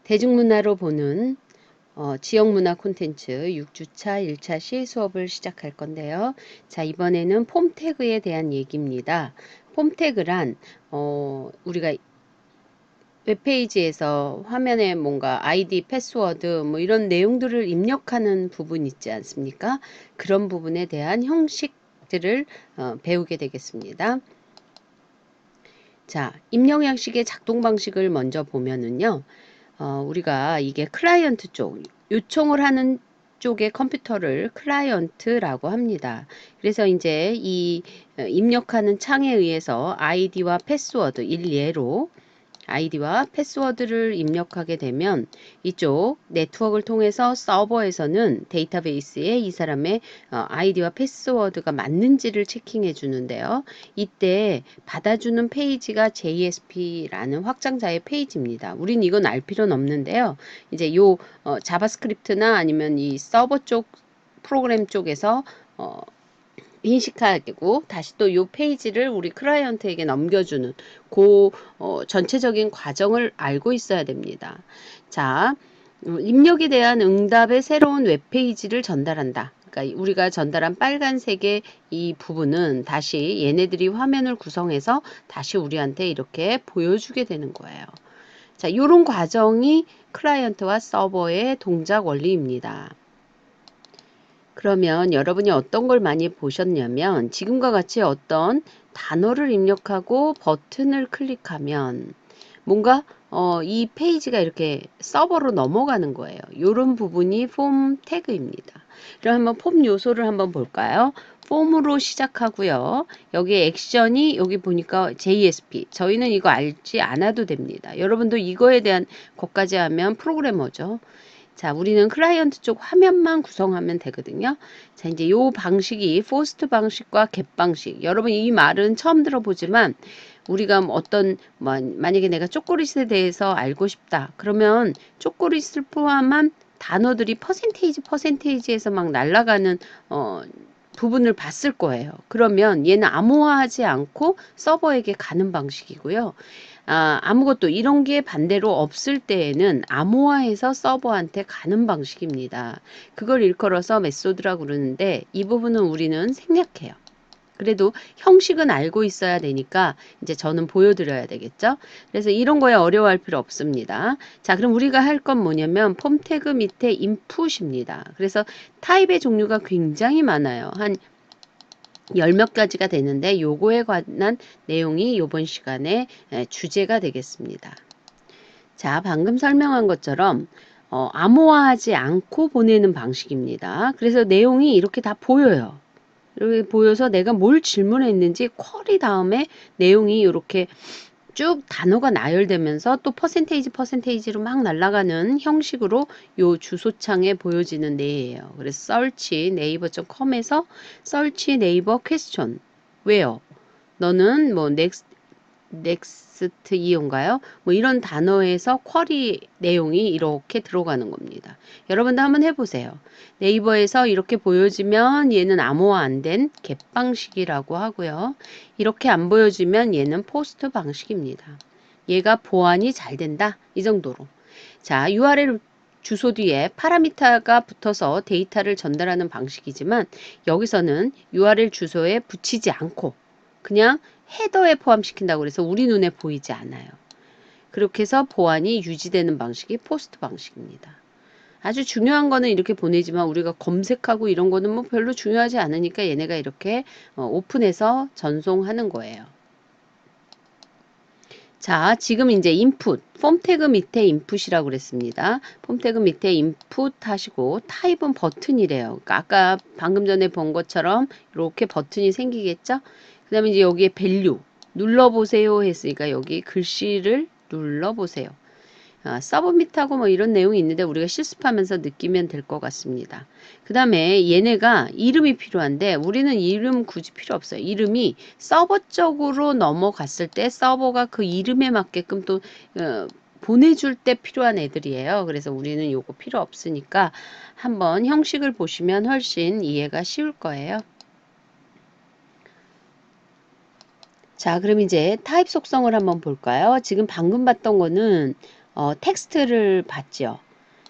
대중문화로 보는 지역문화 콘텐츠 6주차 1차 시 수업을 시작할 건데요. 자, 이번에는 폼 태그에 대한 얘기입니다. 폼 태그란 우리가 웹페이지에서 화면에 뭔가 아이디, 패스워드 뭐 이런 내용들을 입력하는 부분 있지 않습니까? 그런 부분에 대한 형식들을 배우게 되겠습니다. 자, 입력 양식의 작동 방식을 먼저 보면은요. 우리가 이게 클라이언트 쪽, 요청을 하는 쪽의 컴퓨터를 클라이언트라고 합니다. 그래서 이제 이 입력하는 창에 의해서 아이디와 패스워드, 일례로 아이디와 패스워드를 입력하게 되면 이쪽 네트워크를 통해서 서버에서는 데이터베이스에 이 사람의 아이디와 패스워드가 맞는지를 체킹해 주는데요. 이때 받아주는 페이지가 JSP라는 확장자의 페이지입니다. 우린 이건 알 필요는 없는데요. 이제 요 자바스크립트나 아니면 이 서버 쪽 프로그램 쪽에서 인식하고 다시 또 이 페이지를 우리 클라이언트에게 넘겨주는 그 전체적인 과정을 알고 있어야 됩니다. 자, 입력에 대한 응답의 새로운 웹페이지를 전달한다. 그러니까 우리가 전달한 빨간색의 이 부분은 다시 얘네들이 화면을 구성해서 다시 우리한테 이렇게 보여주게 되는 거예요. 자, 이런 과정이 클라이언트와 서버의 동작 원리입니다. 그러면 여러분이 어떤 걸 많이 보셨냐면 지금과 같이 어떤 단어를 입력하고 버튼을 클릭하면 뭔가 이 페이지가 이렇게 서버로 넘어가는 거예요. 이런 부분이 폼 태그입니다. 그럼 한번 폼 요소를 한번 볼까요? 폼으로 시작하고요. 여기 액션이 여기 보니까 JSP. 저희는 이거 알지 않아도 됩니다. 여러분도 이거에 대한 것까지 하면 프로그래머죠. 자, 우리는 클라이언트 쪽 화면만 구성하면 되거든요. 자, 이제 요 방식이 포스트 방식과 겟 방식. 여러분 이 말은 처음 들어보지만 우리가 만약에 내가 초콜릿에 대해서 알고 싶다. 그러면 초콜릿을 포함한 단어들이 퍼센테이지에서 막 날아가는 부분을 봤을 거예요. 그러면 얘는 암호화하지 않고 서버에게 가는 방식이고요. 아무것도 이런 게 반대로 없을 때에는 암호화해서 서버한테 가는 방식입니다. 그걸 일컬어서 메소드라고 그러는데 이 부분은 우리는 생략해요. 그래도 형식은 알고 있어야 되니까 이제 저는 보여드려야 되겠죠. 그래서 이런 거에 어려워할 필요 없습니다. 자, 그럼 우리가 할 건 뭐냐면 폼 태그 밑에 인풋입니다. 그래서 타입의 종류가 굉장히 많아요. 한 10몇 가지가 되는데 요거에 관한 내용이 이번 시간에 주제가 되겠습니다. 자, 방금 설명한 것처럼 암호화하지 않고 보내는 방식입니다. 그래서 내용이 이렇게 다 보여요. 이렇게 보여서 내가 뭘 질문했는지 쿼리 다음에 내용이 이렇게 쭉 단어가 나열되면서 또 퍼센테이지로 막 날아가는 형식으로 요 주소창에 보여지는 내예요. 그래서 search 네이버.com에서 search 네이버 question where 너는 뭐 넥스트 이용가요? 뭐 이런 단어에서 쿼리 내용이 이렇게 들어가는 겁니다. 여러분도 한번 해보세요. 네이버에서 이렇게 보여지면 얘는 암호화 안 된 겟 방식이라고 하고요. 이렇게 안 보여지면 얘는 포스트 방식입니다. 얘가 보안이 잘 된다. 이 정도로. 자, URL 주소 뒤에 파라미터가 붙어서 데이터를 전달하는 방식이지만 여기서는 URL 주소에 붙이지 않고 그냥 헤더에 포함시킨다고 그래서 우리 눈에 보이지 않아요. 그렇게 해서 보안이 유지되는 방식이 포스트 방식입니다. 아주 중요한 거는 이렇게 보내지만 우리가 검색하고 이런 거는 뭐 별로 중요하지 않으니까 얘네가 이렇게 오픈해서 전송하는 거예요. 자, 지금 이제 인풋, 폼 태그 밑에 인풋이라고 그랬습니다. 폼 태그 밑에 인풋 하시고 타입은 버튼이래요. 그러니까 아까 방금 전에 본 것처럼 이렇게 버튼이 생기겠죠? 그 다음에 이제 여기에 밸류, 눌러보세요 했으니까 여기 글씨를 눌러보세요. 서브밋하고 뭐 이런 내용이 있는데 우리가 실습하면서 느끼면 될 것 같습니다. 그 다음에 얘네가 이름이 필요한데 우리는 이름 굳이 필요 없어요. 이름이 서버 쪽으로 넘어갔을 때 서버가 그 이름에 맞게끔 또 보내줄 때 필요한 애들이에요. 그래서 우리는 요거 필요 없으니까 한번 형식을 보시면 훨씬 이해가 쉬울 거예요. 자, 그럼 이제 타입 속성을 한번 볼까요? 지금 방금 봤던 거는 텍스트를 봤죠.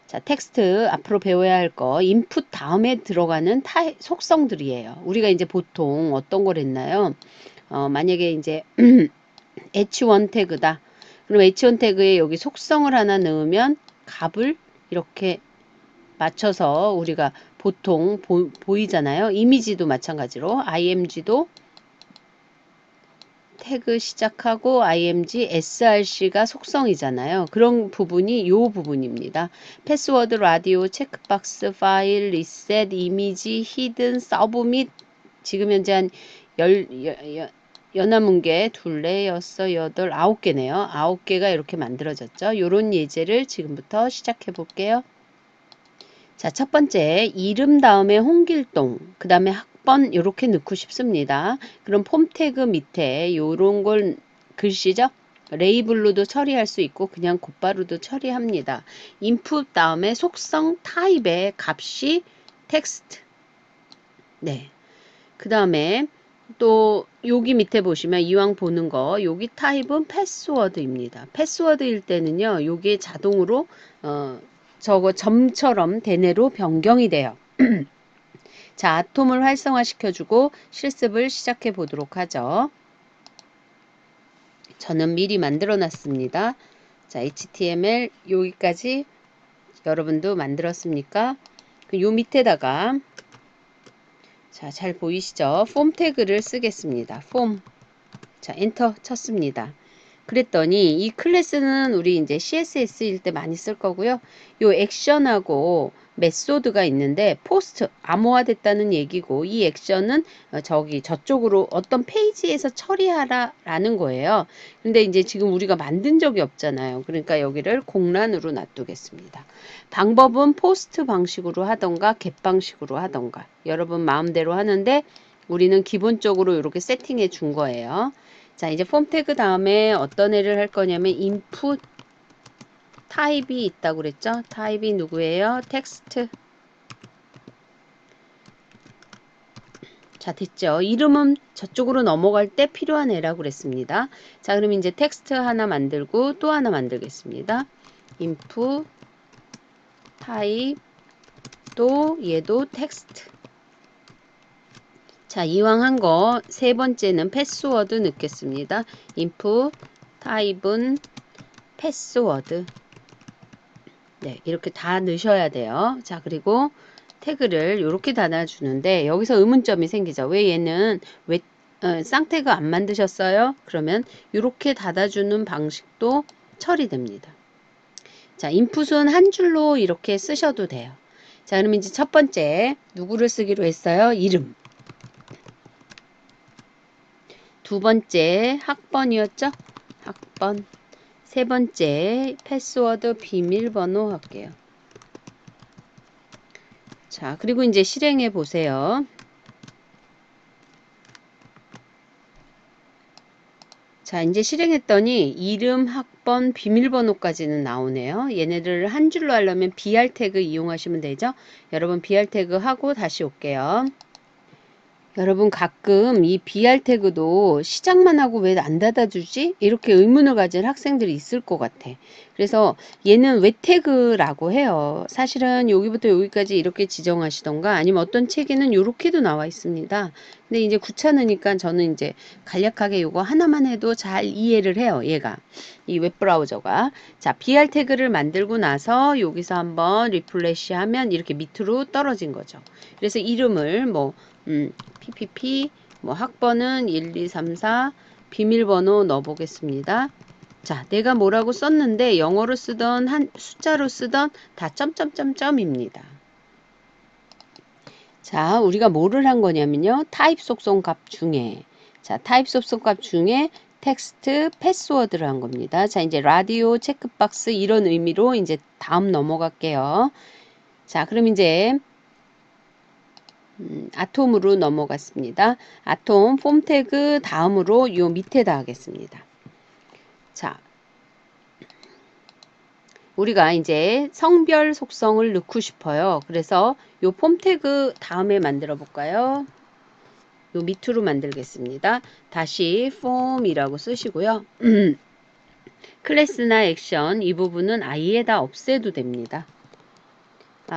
자, 텍스트 앞으로 배워야 할 거 인풋 다음에 들어가는 속성들이에요. 우리가 이제 보통 어떤 걸 했나요? 만약에 이제 h1 태그다. 그럼 h1 태그에 여기 속성을 하나 넣으면 값을 이렇게 맞춰서 우리가 보통 보이잖아요. 이미지도 마찬가지로 img도 태그 시작하고 img, src가 속성이잖아요. 그런 부분이 이 부분입니다. 패스워드, 라디오, 체크박스, 파일, 리셋, 이미지, 히든, 서브밋 지금 현재 한 연남은 게 둘레, 여섯, 여덟, 9개네요. 9개가 이렇게 만들어졌죠. 요런 예제를 지금부터 시작해 볼게요. 자, 첫 번째 이름 다음에 홍길동, 그 다음에 학번 이렇게 넣고 싶습니다. 그럼 폼 태그 밑에 요런 걸 글씨죠? 레이블로도 처리할 수 있고 그냥 곧바로도 처리합니다. 인풋 다음에 속성 타입의 값이 텍스트. 네. 그 다음에 또 여기 밑에 보시면 이왕 보는 거 여기 타입은 패스워드입니다. 패스워드일 때는요. 요게 자동으로 저거 점처럼 대내로 변경이 돼요. 자, 아톰을 활성화시켜주고 실습을 시작해 보도록 하죠. 저는 미리 만들어 놨습니다. 자, HTML 여기까지 여러분도 만들었습니까? 요 밑에다가 자, 잘 보이시죠? 폼 태그를 쓰겠습니다. 폼. 자, 엔터 쳤습니다. 그랬더니 이 클래스는 우리 이제 CSS일 때 많이 쓸 거고요. 요 액션하고 메소드가 있는데 포스트 암호화됐다는 얘기고 이 액션은 저쪽으로 어떤 페이지에서 처리하라라는 거예요. 근데 이제 지금 우리가 만든 적이 없잖아요. 그러니까 여기를 공란으로 놔두겠습니다. 방법은 포스트 방식으로 하던가 get 방식으로 하던가 여러분 마음대로 하는데 우리는 기본적으로 이렇게 세팅해 준 거예요. 자, 이제 폼 태그 다음에 어떤 애를 할 거냐면 input 타입이 있다고 그랬죠? 타입이 누구예요? 텍스트. 자, 됐죠? 이름은 저쪽으로 넘어갈 때 필요한 애라고 그랬습니다. 자, 그럼 이제 텍스트 하나 만들고 또 하나 만들겠습니다. input 타입 또 얘도 텍스트. 자, 이왕 한 거 세 번째는 패스워드 넣겠습니다. input 타입은 패스워드. 네, 이렇게 다 넣으셔야 돼요. 자, 그리고 태그를 이렇게 달아주는데 여기서 의문점이 생기죠. 왜 얘는 왜 쌍태그 안 만드셨어요? 그러면 이렇게 닫아주는 방식도 처리됩니다. 자, 인풋은 한 줄로 이렇게 쓰셔도 돼요. 자, 그럼 이제 첫 번째 누구를 쓰기로 했어요? 이름. 두 번째 학번이었죠? 학번. 세 번째 패스워드 비밀번호 할게요. 자, 그리고 이제 실행해 보세요. 자, 이제 실행했더니 이름, 학번, 비밀번호까지는 나오네요. 얘네들을 한 줄로 하려면 BR 태그 이용하시면 되죠. 여러분 BR 태그 하고 다시 올게요. 여러분 가끔 이 BR 태그도 시작만 하고 왜 안 닫아주지? 이렇게 의문을 가진 학생들이 있을 것 같아. 그래서 얘는 왜 태그라고 해요. 사실은 여기부터 여기까지 이렇게 지정하시던가 아니면 어떤 책에는 이렇게도 나와 있습니다. 근데 이제 귀찮으니까 저는 이제 간략하게 요거 하나만 해도 잘 이해를 해요. 얘가. 이 웹브라우저가. 자, BR 태그를 만들고 나서 여기서 한번 리플래시 하면 이렇게 밑으로 떨어진 거죠. 그래서 이름을 뭐 PPP 뭐 학번은 1, 2, 3, 4 비밀번호 넣어보겠습니다. 자, 내가 뭐라고 썼는데 영어로 쓰던 숫자로 쓰던 다 점점점점입니다. 자, 우리가 뭐를 한 거냐면요. 타입 속성 값 중에 자, 타입 속성 값 중에 텍스트 패스워드를 한 겁니다. 자, 이제 라디오 체크박스 이런 의미로 이제 다음 넘어갈게요. 자, 그럼 이제 아톰으로 넘어갔습니다. 아톰 폼 태그 다음으로 요 밑에다 하겠습니다. 자, 우리가 이제 성별 속성을 넣고 싶어요. 그래서 요 폼 태그 다음에 만들어 볼까요? 요 밑으로 만들겠습니다. 다시 폼이라고 쓰시고요. 클래스나 액션 이 부분은 아예 다 없애도 됩니다.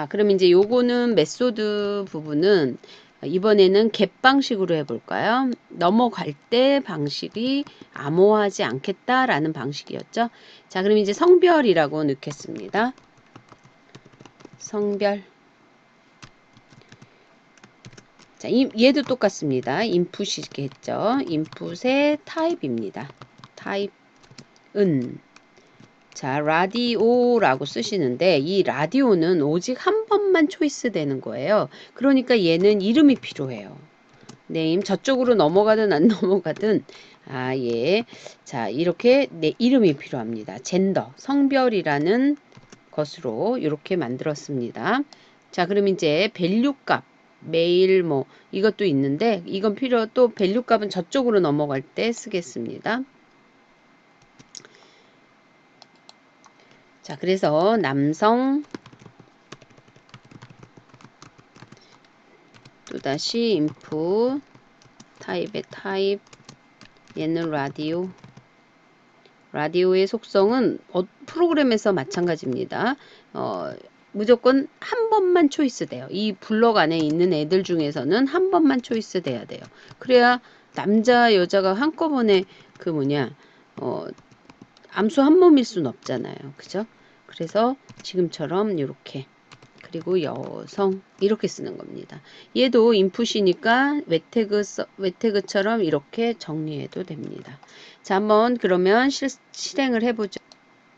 그럼 이제 요거는 메소드 부분은 이번에는 갭 방식으로 해볼까요? 넘어갈 때 방식이 암호화하지 않겠다라는 방식이었죠. 자, 그럼 이제 성별이라고 넣겠습니다. 성별. 자, 얘도 똑같습니다. 인풋이겠죠. 인풋의 타입입니다. 타입은 자, 라디오라고 쓰시는데 이 라디오는 오직 한 번만 초이스 되는 거예요. 그러니까 얘는 이름이 필요해요. 네임 저쪽으로 넘어가든 안 넘어가든 예. 자, 이렇게 내 이름이 필요합니다. 젠더, 성별이라는 것으로 이렇게 만들었습니다. 자, 그럼 이제 밸류 값, 메일 뭐 이것도 있는데 이건 또 밸류 값은 저쪽으로 넘어갈 때 쓰겠습니다. 자, 그래서 남성 또다시 인풋 타입의 타입 얘는 라디오의 속성은 프로그램에서 마찬가지입니다. 무조건 한 번만 초이스 돼요. 이 블럭 안에 있는 애들 중에서는 한 번만 초이스 돼야 돼요. 그래야 남자 여자가 한꺼번에 암수 한 몸일 순 없잖아요. 그죠? 그래서 지금처럼 이렇게 그리고 여성 이렇게 쓰는 겁니다. 얘도 인풋이니까 웹태그처럼 이렇게 정리해도 됩니다. 자, 한번 그러면 실행을 해보죠.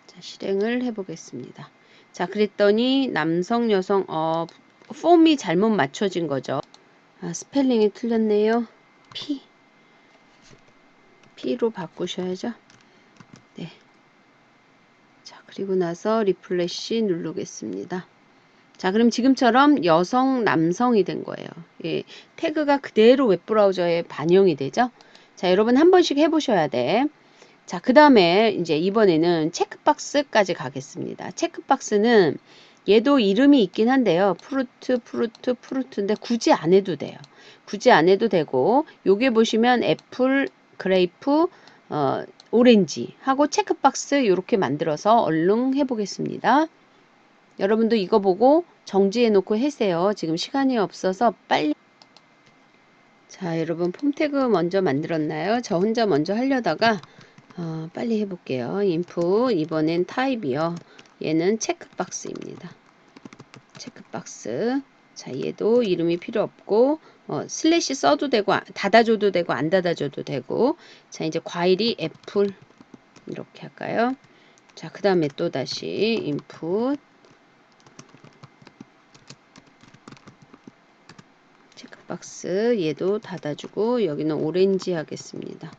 자, 실행을 해보겠습니다. 자, 그랬더니 남성, 여성, 폼이 잘못 맞춰진 거죠. 스펠링이 틀렸네요. P로 바꾸셔야죠. 네. 자, 그리고 나서 리플래시 누르겠습니다. 자, 그럼 지금처럼 여성, 남성이 된 거예요. 예, 태그가 그대로 웹브라우저에 반영이 되죠. 자, 여러분 한 번씩 해보셔야 돼. 자, 그 다음에 이제 이번에는 체크박스까지 가겠습니다. 체크박스는 얘도 이름이 있긴 한데요. 프루트인데 굳이 안 해도 돼요. 굳이 안 해도 되고, 요게 보시면 애플, 그레이프, 오렌지 하고 체크박스 이렇게 만들어서 얼른 해보겠습니다. 여러분도 이거 보고 정지해 놓고 해세요. 지금 시간이 없어서 빨리. 자, 여러분 폼 태그 먼저 만들었나요? 저 혼자 먼저 하려다가 빨리 해볼게요. 인풋 이번엔 타입이요. 얘는 체크박스입니다. 체크박스. 자, 얘도 이름이 필요 없고 슬래시 써도 되고 닫아줘도 되고 안 닫아줘도 되고. 자, 이제 과일이 애플 이렇게 할까요? 자, 그 다음에 또 다시 인풋 체크박스 얘도 닫아주고 여기는 오렌지 하겠습니다.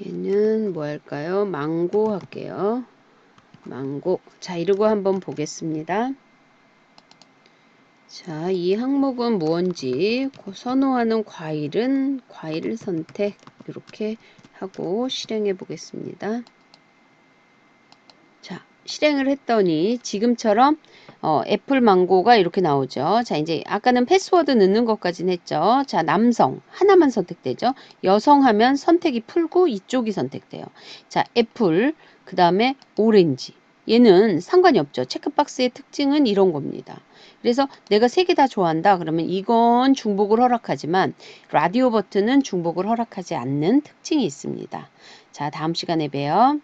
얘는 뭐 할까요? 망고 할게요. 망고. 자, 이러고 한번 보겠습니다. 자, 이 항목은 무언지 선호하는 과일은 과일 선택 이렇게 하고 실행해 보겠습니다. 자, 실행을 했더니 지금처럼 애플 망고가 이렇게 나오죠. 자, 이제 아까는 패스워드 넣는 것까지는 했죠. 자, 남성 하나만 선택되죠. 여성 하면 선택이 풀고 이쪽이 선택돼요. 자, 애플 그 다음에 오렌지 얘는 상관이 없죠. 체크박스의 특징은 이런 겁니다. 그래서 내가 세 개 다 좋아한다 그러면 이건 중복을 허락하지만 라디오 버튼은 중복을 허락하지 않는 특징이 있습니다. 자, 다음 시간에 봬요.